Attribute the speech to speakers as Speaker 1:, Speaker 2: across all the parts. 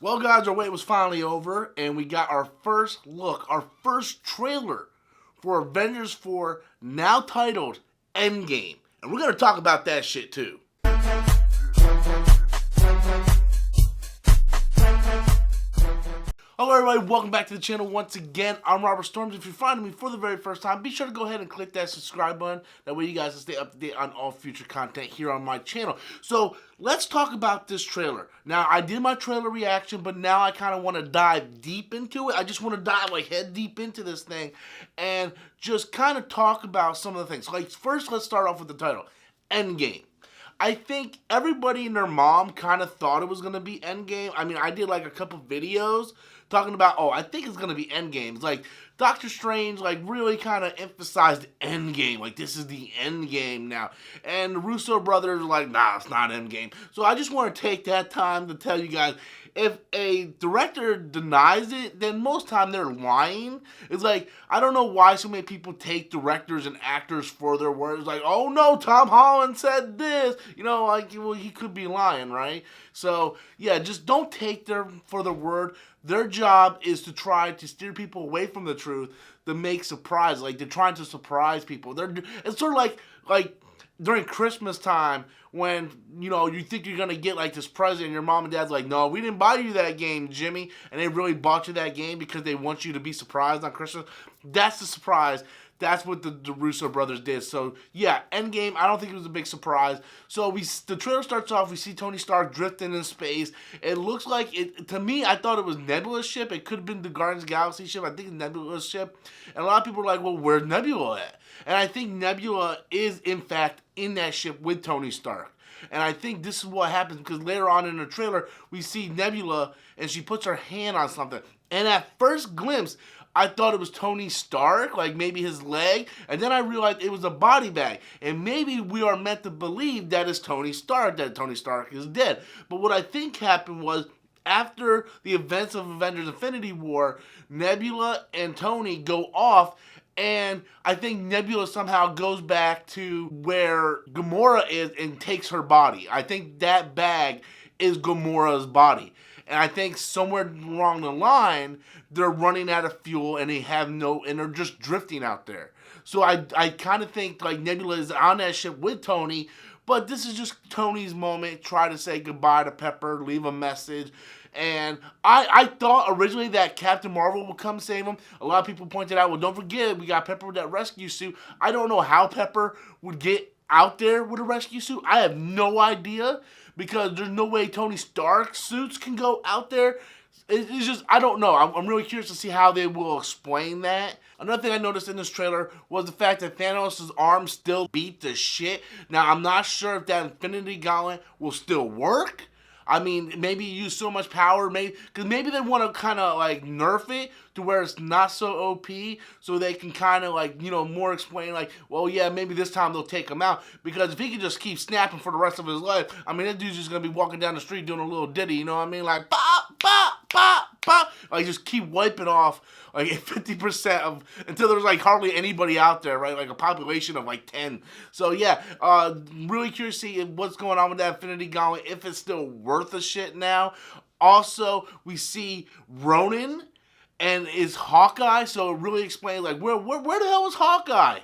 Speaker 1: Well, guys, our wait was finally over, and we got our first look, our first trailer for Avengers 4, now titled Endgame. And we're going to talk about that shit, too. Hello everybody, welcome back to the channel once again. I'm Robert Storms. If you're finding me for the very first time, be sure to go ahead and click that subscribe button. That way you guys can stay up to date on all future content here on my channel. So let's talk about this trailer. Now, I did my trailer reaction, but now I kind of want to dive deep into it. I just want to dive like head deep into this thing and just kind of talk about some of the things. Like first, let's start off with the title, Endgame. I think everybody and their mom kind of thought it was going to be Endgame. I mean, I did like a couple videos talking about, oh, I think it's going to be Endgame. It's like Doctor Strange like really kind of emphasized Endgame. Like, this is the Endgame now. And the Russo brothers are like, nah, it's not Endgame. So I just want to take that time to tell you guys, if a director denies it, then most time they're lying. It's like, I don't know why so many people take directors and actors for their words. Like, oh no, Tom Holland said this. You know, like, well, he could be lying, right? So, yeah, just don't take them for their word. Their job is to try to steer people away from the truth, to make surprise. Like, they're trying to surprise people. It's sort of like during Christmas time when, you know, you think you're going to get like this present and your mom and dad's like, no, we didn't buy you that game, Jimmy. And they really bought you that game because they want you to be surprised on Christmas. That's the surprise. That's what the Russo brothers did. So, yeah, Endgame, I don't think it was a big surprise. So, the trailer starts off, we see Tony Stark drifting in space. It looks like, to me, I thought it was Nebula's ship. It could have been the Guardians of the Galaxy ship. I think it's Nebula's ship. And a lot of people are like, well, where's Nebula at? And I think Nebula is, in fact, in that ship with Tony Stark. And I think this is what happens because later on in the trailer, we see Nebula and she puts her hand on something. And at first glimpse, I thought it was Tony Stark, like maybe his leg, and then I realized it was a body bag. And maybe we are meant to believe that it's Tony Stark, that Tony Stark is dead. But what I think happened was, after the events of Avengers Infinity War, Nebula and Tony go off, and I think Nebula somehow goes back to where Gamora is and takes her body. I think that bag is Gamora's body. And I think somewhere along the line, they're running out of fuel and they're just drifting out there. So I kind of think like Nebula is on that ship with Tony, but this is just Tony's moment, try to say goodbye to Pepper, leave a message. And I thought originally that Captain Marvel would come save him. A lot of people pointed out, well, don't forget, we got Pepper with that rescue suit. I don't know how Pepper would get out there with a rescue suit. I have no idea, because there's no way Tony Stark suits can go out there. It's just, I don't know. I'm really curious to see how they will explain that. Another thing I noticed in this trailer was the fact that Thanos' arm still beat the shit. Now, I'm not sure if that Infinity Gauntlet will still work. I mean, maybe use so much power, because maybe they want to kind of like nerf it to where it's not so OP, so they can kind of like, you know, more explain like, well, yeah, maybe this time they'll take him out, because if he can just keep snapping for the rest of his life, I mean, that dude's just going to be walking down the street doing a little ditty, you know what I mean? Like, pop, pop, pop, pop, like just keep wiping off like 50% of, until there's like hardly anybody out there, right? Like a population of like 10. So yeah, really curious to see what's going on with that Infinity Gauntlet, if it's still worth a shit now. Also, we see Ronin and is Hawkeye, so it really explains like where the hell was Hawkeye?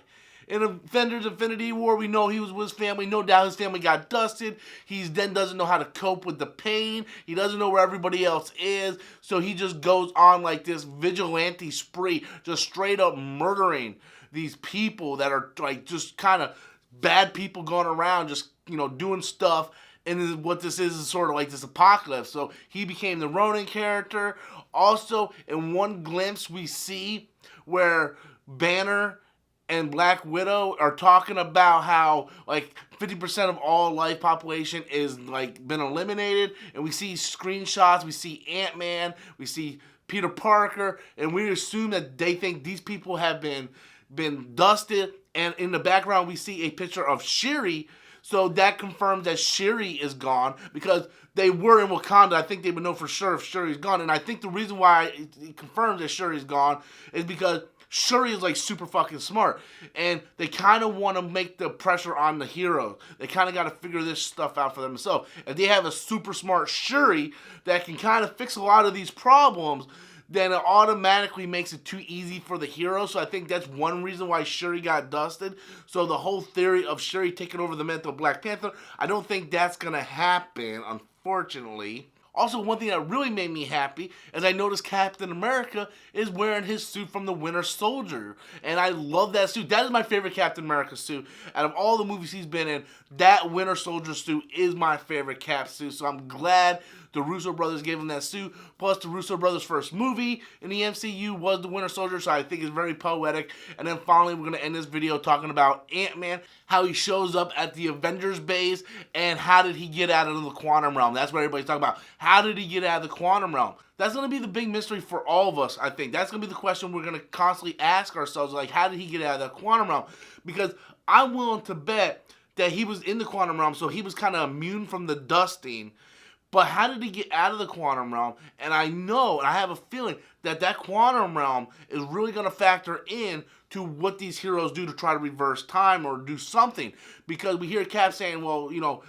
Speaker 1: In Avengers Infinity War, we know he was with his family. No doubt his family got dusted. He then doesn't know how to cope with the pain. He doesn't know where everybody else is. So he just goes on like this vigilante spree, just straight up murdering these people that are like just kind of bad people going around, just, you know, doing stuff. And what this is sort of like this apocalypse. So he became the Ronin character. Also, in one glimpse, we see where Banner and Black Widow are talking about how like 50% of all life population is like been eliminated, and we see screenshots, we see Ant-Man, we see Peter Parker, and we assume that they think these people have been dusted, and in the background we see a picture of Shuri. So that confirms that Shuri is gone, because they were in Wakanda. I think they would know for sure if Shuri's gone. And I think the reason why it confirms that Shuri's gone is because Shuri is like super fucking smart, and they kind of want to make the pressure on the heroes. They kind of got to figure this stuff out for themselves. If they have a super smart Shuri that can kind of fix a lot of these problems, then it automatically makes it too easy for the hero. So I think that's one reason why Shuri got dusted. So the whole theory of Shuri taking over the mantle of Black Panther, I don't think that's gonna happen, unfortunately. Also, one thing that really made me happy is I noticed Captain America is wearing his suit from the Winter Soldier. And I love that suit. That is my favorite Captain America suit. Out of all the movies he's been in, that Winter Soldier suit is my favorite Cap suit. So I'm glad the Russo brothers gave him that suit. Plus, the Russo brothers' first movie in the MCU was the Winter Soldier, so I think it's very poetic. And then finally, we're going to end this video talking about Ant-Man, how he shows up at the Avengers base, and how did he get out of the quantum realm. That's what everybody's talking about. How did he get out of the quantum realm? That's going to be the big mystery for all of us, I think. That's going to be the question we're going to constantly ask ourselves, like, how did he get out of the quantum realm? Because I'm willing to bet that he was in the quantum realm, so he was kind of immune from the dusting. But how did he get out of the quantum realm? And I know, and I have a feeling that that quantum realm is really going to factor in to what these heroes do to try to reverse time or do something. Because we hear Cap saying, well, you know,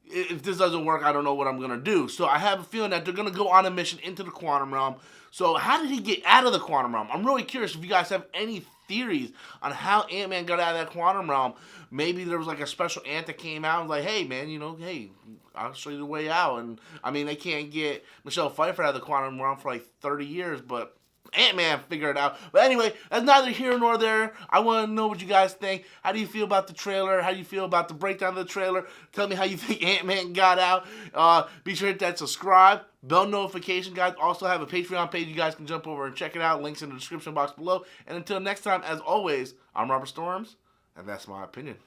Speaker 1: if this doesn't work, I don't know what I'm going to do. So I have a feeling that they're going to go on a mission into the quantum realm. So how did he get out of the quantum realm? I'm really curious if you guys have any theories on how Ant-Man got out of that quantum realm. Maybe there was like a special ant that came out and was like, hey, man, you know, hey, I'll show you the way out. And, I mean, they can't get Michelle Pfeiffer out of the quantum realm for like 30 years, but Ant-Man figured it out. But anyway, that's neither here nor there. I want to know what you guys think. How do you feel about the trailer? How do you feel about the breakdown of the trailer? Tell me how you think Ant-Man got out. Be sure to hit that subscribe, bell notification, guys. Also have a Patreon page. You guys can jump over and check it out. Links in the description box below. And until next time, as always, I'm Robert Storms, and that's my opinion.